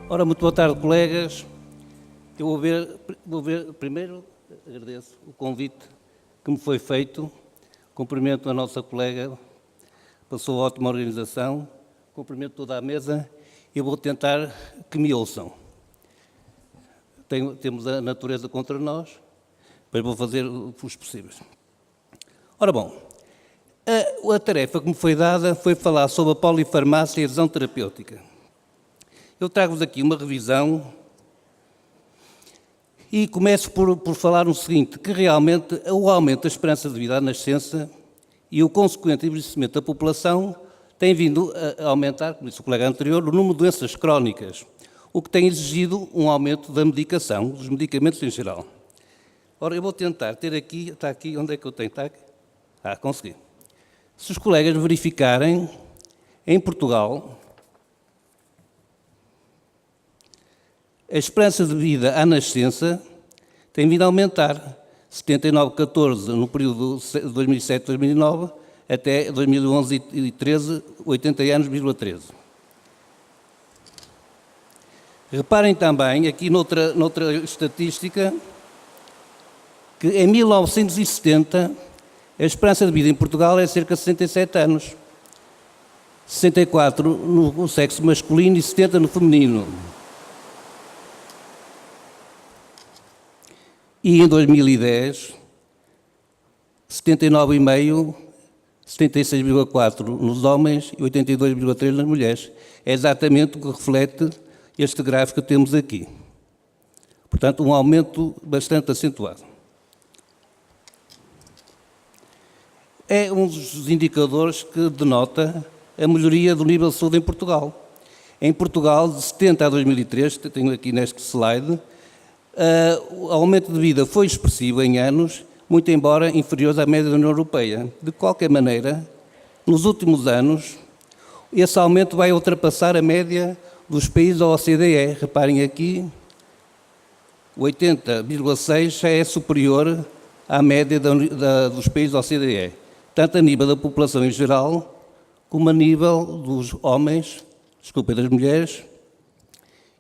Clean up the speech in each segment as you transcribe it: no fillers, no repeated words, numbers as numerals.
Ora, muito boa tarde, colegas. Eu vou ver primeiro, agradeço o convite que me foi feito, cumprimento a nossa colega, passou ótima organização, cumprimento toda a mesa e vou tentar que me ouçam. Temos a natureza contra nós, mas vou fazer os possíveis. Ora bom, a tarefa que me foi dada foi falar sobre a polifarmácia e a adesão terapêutica. Eu trago-vos aqui uma revisão e começo por falar o seguinte, que realmente o aumento da esperança de vida à nascença e o consequente envelhecimento da população tem vindo a aumentar, como disse o colega anterior, o número de doenças crónicas, o que tem exigido um aumento da medicação, dos medicamentos em geral. Ora, eu vou tentar ter aqui, está aqui, onde é que eu tenho? Está aqui? Consegui. Se os colegas verificarem, em Portugal, a esperança de vida à nascença tem vindo a aumentar, 79,14 no período de 2007-2009 até 2011 e 13, 80 anos,13. Reparem também, aqui noutra estatística, que em 1970 a esperança de vida em Portugal é cerca de 67 anos, 64 no sexo masculino e 70 no feminino. E em 2010, 79,5, 76,4 nos homens e 82,3 nas mulheres. É exatamente o que reflete este gráfico que temos aqui. Portanto, um aumento bastante acentuado. É um dos indicadores que denota a melhoria do nível de saúde em Portugal. Em Portugal, de 70 a 2003, tenho aqui neste slide, o aumento de vida foi expressivo em anos, muito embora inferior à média da União Europeia. De qualquer maneira, nos últimos anos, esse aumento vai ultrapassar a média dos países da OCDE. Reparem aqui, 80,6 já é superior à média dos países da OCDE, tanto a nível da população em geral, como a nível dos homens, das mulheres,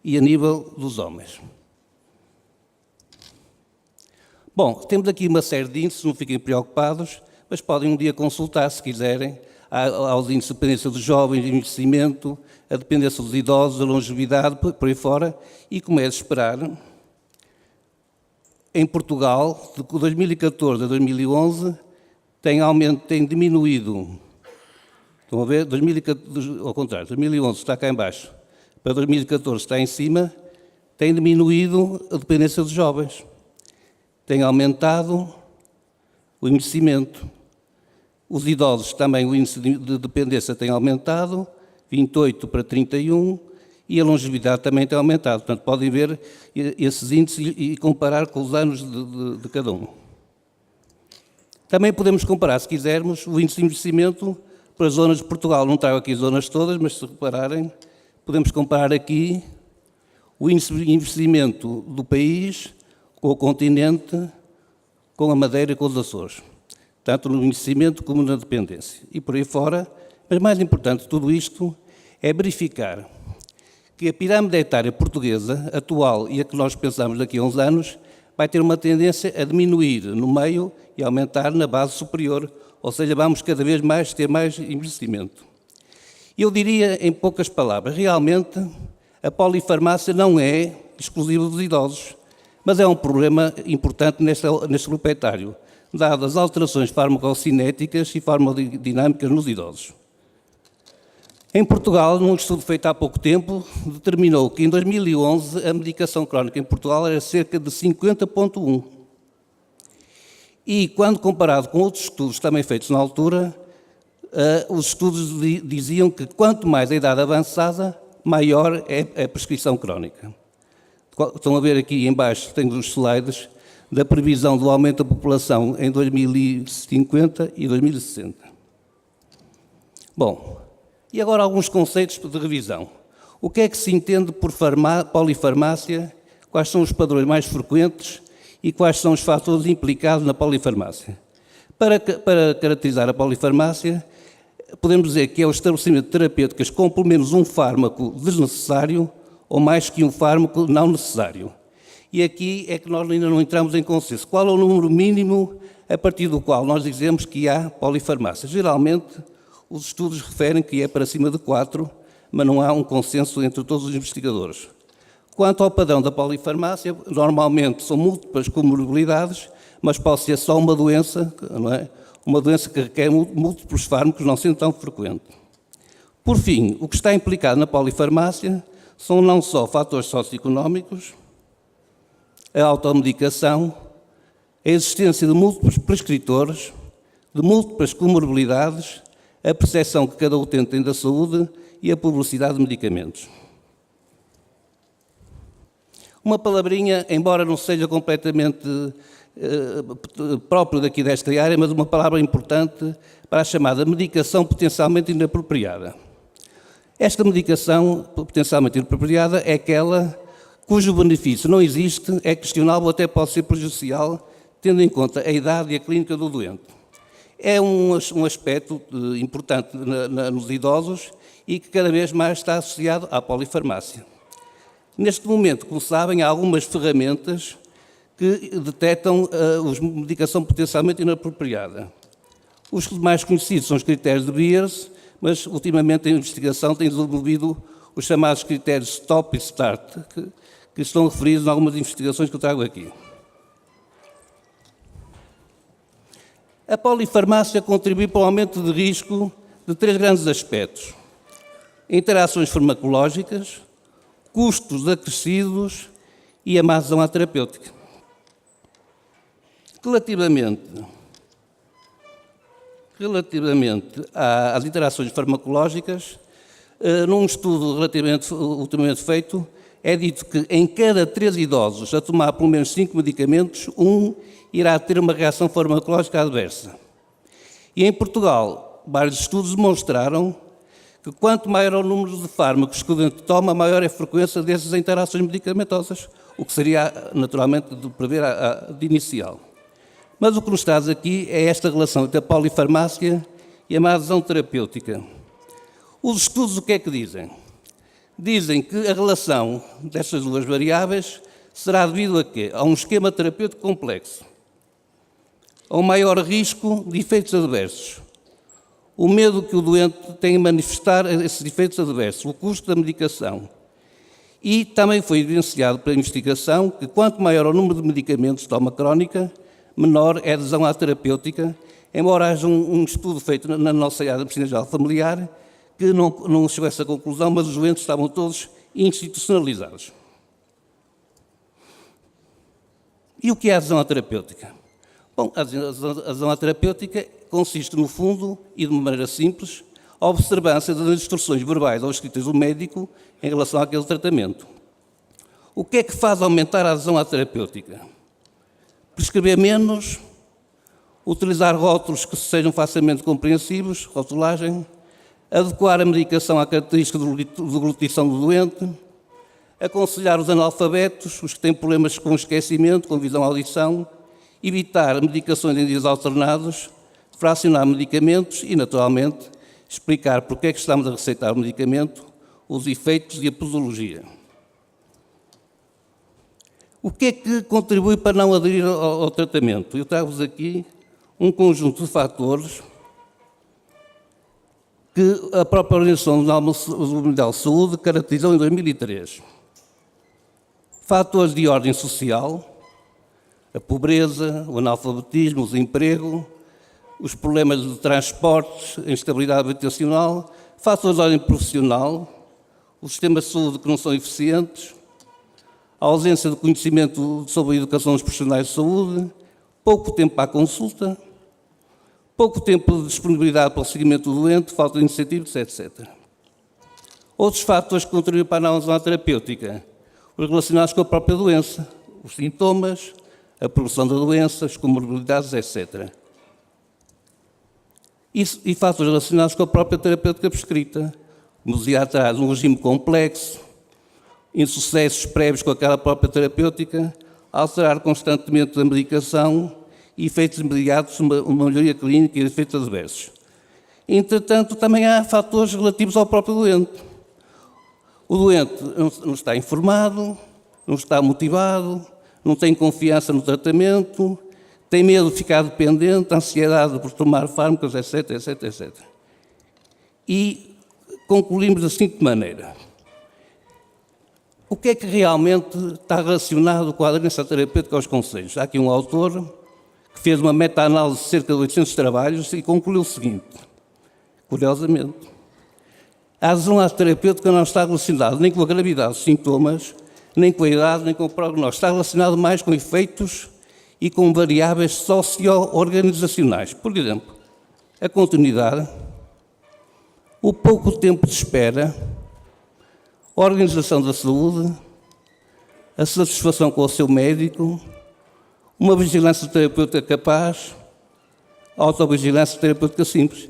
e a nível dos homens. Bom, temos aqui uma série de índices, não fiquem preocupados, mas podem um dia consultar, se quiserem, aos índices de dependência dos jovens, de envelhecimento, a dependência dos idosos, a longevidade, por aí fora, e como é de esperar, em Portugal, de 2014 a 2011, tem diminuído, estão a ver, 2014, ao contrário, 2011 está cá em baixo, para 2014 está em cima, tem diminuído a dependência dos jovens. Tem aumentado o envelhecimento. Os idosos também, o índice de dependência tem aumentado, 28 para 31, e a longevidade também tem aumentado. Portanto, podem ver esses índices e comparar com os anos de cada um. Também podemos comparar, se quisermos, o índice de envelhecimento para as zonas de Portugal. Não trago aqui as zonas todas, mas se repararem, podemos comparar aqui o índice de envelhecimento do país com o continente, com a Madeira e com os Açores, tanto no envelhecimento como na dependência. E por aí fora, mas mais importante de tudo isto é verificar que a pirâmide etária portuguesa atual e a que nós pensamos daqui a uns anos vai ter uma tendência a diminuir no meio e aumentar na base superior, ou seja, vamos cada vez mais ter mais envelhecimento. Eu diria, em poucas palavras, realmente a polifarmácia não é exclusiva dos idosos, mas é um problema importante neste grupo etário, dadas as alterações farmacocinéticas e farmacodinâmicas nos idosos. Em Portugal, num estudo feito há pouco tempo, determinou que em 2011 a medicação crónica em Portugal era cerca de 50,1. E quando comparado com outros estudos também feitos na altura, os estudos diziam que quanto mais a idade avançada, maior é a prescrição crónica. Estão a ver aqui em baixo, tenho os slides, da previsão do aumento da população em 2050 e 2060. Bom, e agora alguns conceitos de revisão. O que é que se entende por polifarmácia? Quais são os padrões mais frequentes e quais são os fatores implicados na polifarmácia? Para caracterizar a polifarmácia, podemos dizer que é o estabelecimento de terapêuticas com pelo menos um fármaco desnecessário ou mais que um fármaco não necessário. E aqui é que nós ainda não entramos em consenso. Qual é o número mínimo a partir do qual nós dizemos que há polifarmácia? Geralmente, os estudos referem que é para cima de 4, mas não há um consenso entre todos os investigadores. Quanto ao padrão da polifarmácia, normalmente são múltiplas comorbilidades, mas pode ser só uma doença, não é? Uma doença que requer múltiplos fármacos, não sendo tão frequente. Por fim, o que está implicado na polifarmácia são não só fatores socioeconómicos, a automedicação, a existência de múltiplos prescritores, de múltiplas comorbilidades, a percepção que cada utente tem da saúde e a publicidade de medicamentos. Uma palavrinha, embora não seja completamente próprio daqui desta área, mas uma palavra importante para a chamada medicação potencialmente inapropriada. Esta medicação potencialmente inapropriada é aquela cujo benefício não existe, é questionável, até pode ser prejudicial, tendo em conta a idade e a clínica do doente. É um aspecto importante nos idosos e que cada vez mais está associado à polifarmácia. Neste momento, como sabem, há algumas ferramentas que detectam a medicação potencialmente inapropriada. Os mais conhecidos são os critérios de Beers, mas ultimamente a investigação tem desenvolvido os chamados critérios STOP e START, que estão referidos em algumas investigações que eu trago aqui. A polifarmácia contribui para o aumento de risco de 3 grandes aspectos: interações farmacológicas, custos acrescidos e a má adesão à terapêutica. Relativamente às interações farmacológicas, num estudo ultimamente feito, é dito que em cada 3 idosos a tomar pelo menos 5 medicamentos, um irá ter uma reação farmacológica adversa. E em Portugal, vários estudos demonstraram que quanto maior é o número de fármacos que o doente toma, maior é a frequência dessas interações medicamentosas, o que seria naturalmente de prever de inicial. Mas o que nos traz aqui é esta relação entre a polifarmácia e a má adesão terapêutica. Os estudos o que é que dizem? Dizem que a relação destas 2 variáveis será devido a quê? A um esquema terapêutico complexo, a um maior risco de efeitos adversos, o medo que o doente tem em manifestar esses efeitos adversos, o custo da medicação. E também foi evidenciado pela investigação que quanto maior o número de medicamentos de toma crónica, menor é a adesão à terapêutica, embora haja um estudo feito na nossa área de medicina geral familiar que não chegou a essa conclusão, mas os doentes estavam todos institucionalizados. E o que é a adesão à terapêutica? Bom, a adesão à terapêutica consiste, no fundo, e de uma maneira simples, a observância das instruções verbais ou escritas do médico em relação àquele tratamento. O que é que faz aumentar a adesão à terapêutica? Prescrever menos, utilizar rótulos que sejam facilmente compreensíveis, rotulagem, adequar a medicação à característica de deglutição do doente, aconselhar os analfabetos, os que têm problemas com esquecimento, com visão e audição, evitar medicações em dias alternados, fracionar medicamentos e, naturalmente, explicar porque é que estamos a receitar o medicamento, os efeitos e a posologia. O que é que contribui para não aderir ao tratamento? Eu trago-vos aqui um conjunto de fatores que a própria Organização Mundial de Saúde caracterizou em 2003. Fatores de ordem social, a pobreza, o analfabetismo, o desemprego, os problemas de transportes, a instabilidade habitacional, fatores de ordem profissional, os sistemas de saúde que não são eficientes, a ausência de conhecimento sobre a educação dos profissionais de saúde, pouco tempo para a consulta, pouco tempo de disponibilidade para o seguimento do doente, falta de incentivos, etc. Outros fatores que contribuem para a não adesão terapêutica, os relacionados com a própria doença, os sintomas, a progressão da doença, as comorbilidades, etc. E fatores relacionados com a própria terapêutica prescrita, como dizia atrás, um regime complexo, insucessos prévios com aquela própria terapêutica, alterar constantemente a medicação e efeitos imediatos, uma melhoria clínica e efeitos adversos. Entretanto, também há fatores relativos ao próprio doente. O doente não está informado, não está motivado, não tem confiança no tratamento, tem medo de ficar dependente, ansiedade por tomar fármacos, etc, etc, etc. E concluímos da seguinte maneira. O que é que realmente está relacionado com a aderência terapêutica aos conselhos? Há aqui um autor que fez uma meta-análise de cerca de 800 trabalhos e concluiu o seguinte, curiosamente, a adesão à terapêutica não está relacionada nem com a gravidade dos sintomas, nem com a idade, nem com o prognóstico. Está relacionado mais com efeitos e com variáveis socio-organizacionais. Por exemplo, a continuidade, o pouco tempo de espera, a organização da saúde, a satisfação com o seu médico, uma vigilância terapêutica capaz, a autovigilância terapêutica simples.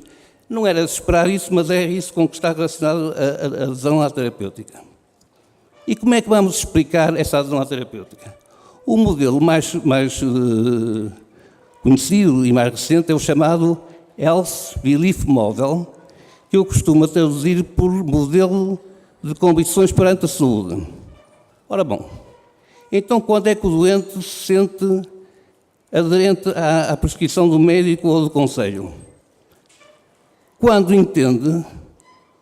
Não era de esperar isso, mas é isso com que está relacionado a adesão à terapêutica. E como é que vamos explicar essa adesão à terapêutica? O modelo mais conhecido e mais recente é o chamado Health Belief Model, que eu costumo traduzir por modelo de convicções perante a saúde. Ora bom, então quando é que o doente se sente aderente à prescrição do médico ou do conselho? Quando entende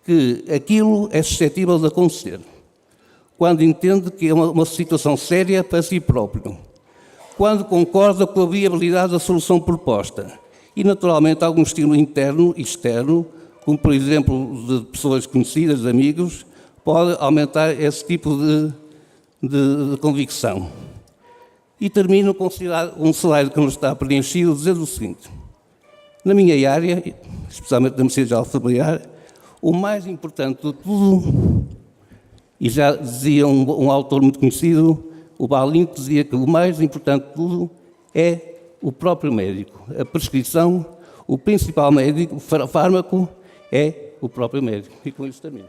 que aquilo é suscetível de acontecer. Quando entende que é uma situação séria para si próprio. Quando concorda com a viabilidade da solução proposta. E, naturalmente, algum estímulo interno e externo, como, por exemplo, de pessoas conhecidas, de amigos, pode aumentar esse tipo de convicção. E termino com um slide que nos está preenchido, dizendo o seguinte. Na minha área, especialmente na medicina geral familiar, o mais importante de tudo, e já dizia um autor muito conhecido, o Balin, que dizia que o mais importante de tudo é o próprio médico. A prescrição, o principal médico, o fármaco, é o próprio médico. E com isso termino.